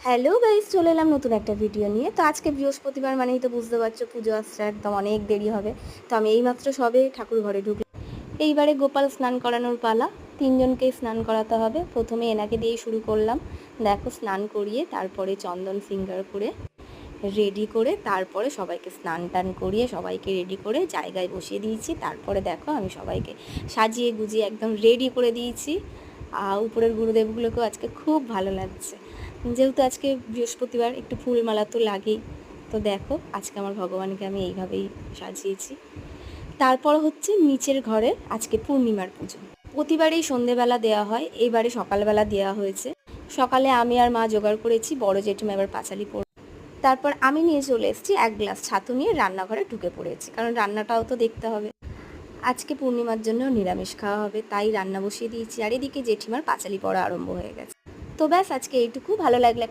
Hello guys, চলে এলাম নতুন একটা ভিডিও নিয়ে। তো আজকে বৃহস্পতিবার মানেই তো বুঝতে পারছো পুজো আসছে, একদম অনেক দেরি হবে। তো আমি এইমাত্র সবে ঠাকুর ঘরে ঢুকলাম। এইবারে গোপাল স্নান করানোর পালা। তিনজনকেই স্নান করাতে হবে। প্রথমে এনাকে দিয়েই শুরু করলাম। দেখো, স্নান করিয়ে তারপরে চন্দন ফিঙ্গার করে রেডি করে তারপরে সবাইকে স্নান টান করিয়ে সবাইকে রেডি করে জায়গায় বসিয়ে দিয়েছি। তারপরে দেখো আমি সবাইকে সাজিয়ে গুজিয়ে একদম রেডি করে দিয়েছি। উপরের গুরুদেবগুলোকেও আজকে খুব ভালো লাগছে, যেহেতু আজকে বৃহস্পতিবার একটু ফুলমালা তো লাগেই। তো দেখো আজকে আমার ভগবানকে আমি এইভাবেই সাজিয়েছি। তারপর হচ্ছে নিচের ঘরের আজকে পূর্ণিমার পুজো। প্রতিবারেই সন্ধেবেলা দেওয়া হয়, এইবারে সকালবেলা দেওয়া হয়েছে। সকালে আমি আর মা জোগাড় করেছি, বড় জেঠিমা এবার পাঁচালি পড়ে। তারপর আমি নিয়ে চলে এসেছি এক গ্লাস ছাতু নিয়ে, রান্নাঘরে ঢুকে পড়েছি, কারণ রান্নাটাও তো দেখতে হবে। আজকে পূর্ণিমার জন্য নিরামিষ খাওয়া হবে, তাই রান্না বসিয়ে দিয়েছি। আর এদিকে জেঠিমার পাঁচালি পড়া আরম্ভ হয়ে গেছে। তো ব্যাস, আজকে এইটুকু। ভালো লাগলে